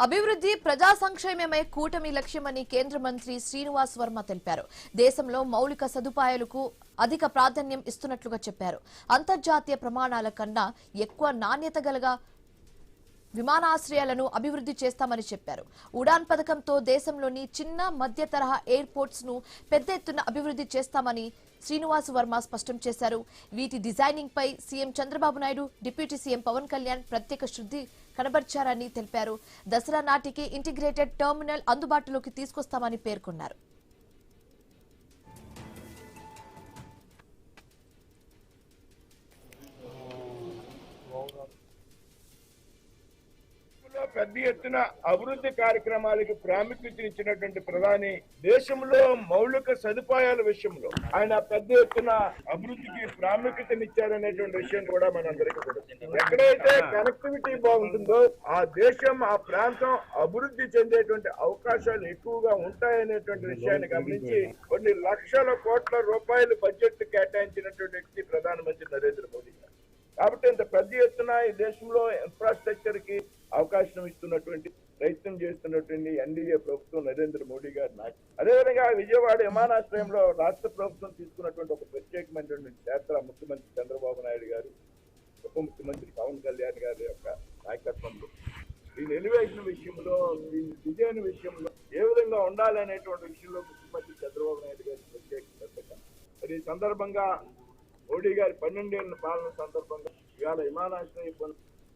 అభివృద్ధి ప్రజా సంక్షేమమే కూటమి లక్ష్యమని కేంద్ర మంత్రి శ్రీనివాస్ వర్మ తెలిపారు. దేశంలో మౌలిక సదుపాయాలకు అధిక ప్రాధాన్యం ఇస్తున్నట్లుగా చెప్పారు. అంతర్జాతీయ ప్రమాణాల కన్నా ఎక్కువ నాణ్యత గల విమానాశ్రయాలను అభివృద్ధి చేస్తామని చెప్పారు. ఉడాన్ పథకంతో దేశంలోని చిన్న మధ్య తరహా ఎయిర్పోర్ట్స్ ను పెద్ద ఎత్తున అభివృద్ధి చేస్తామని శ్రీనివాస్ వర్మ స్పష్టం చేశారు. వీటి డిజైనింగ్ పై CM Chandrababu Naidu, deputy CM Pawan Kalyan ప్రత్యేక శ్రద్ధ కనబర్చారని తెలిపారు. దసరా నాటికి ఇంటిగ్రేటెడ్ టెర్మినల్ అందుబాటులోకి తీసుకొస్తామని పేర్కొన్నారు. పెద్ద ఎత్తున అభివృద్ధి కార్యక్రమాలకు ప్రాముఖ్యతనిచ్చినటువంటి ప్రధాని దేశంలో మౌలిక సదుపాయాల విషయంలో ఆయన పెద్ద ఎత్తున అభివృద్ధికి ప్రాముఖ్యతనిచ్చారనేటువంటి విషయం కూడా మనందరికీ తెలుసు. ఎక్కడైతే కనెక్టివిటీ బాగుంటుందో ఆ దేశం, ఆ ప్రాంతం అభివృద్ధి చెందేటువంటి అవకాశాలు ఎక్కువగా ఉంటాయనేటువంటి విషయాన్ని గమనించి కొన్ని లక్షల కోట్ల రూపాయలు బడ్జెట్ కేటాయించినటువంటి వ్యక్తి ప్రధానమంత్రి నరేంద్ర మోడీ గారు. కాబట్టి ఇంత పెద్ద ఎత్తున ఈ దేశంలో ఇన్ఫ్రాస్ట్రక్చర్ కి అవకాశం ఇస్తున్నటువంటి ప్రయత్నం చేస్తున్నటువంటి ఎన్డీఏ ప్రభుత్వం నరేంద్ర మోడీ గారి నాయకత్వం. అదేవిధంగా విజయవాడ విమానాశ్రయంలో రాష్ట్ర ప్రభుత్వం తీసుకున్నటువంటి ఒక ప్రత్యేకమైనటువంటి యాత్ర ముఖ్యమంత్రి చంద్రబాబు నాయుడు గారు, ఉప ముఖ్యమంత్రి పవన్ కళ్యాణ్ గారి యొక్క నాయకత్వంలో దీని ఎలివేషన్ విషయంలో, దీని డిజైన్ విషయంలో ఏ విధంగా ఉండాలనేటువంటి విషయంలో ముఖ్యమంత్రి చంద్రబాబు నాయుడు గారి ప్రత్యేక శ్రద్ధ. మరి ఈ సందర్భంగా మోడీ గారి 12 ఏళ్ల పాలన సందర్భంగా ఇవాళ విమానాశ్రయం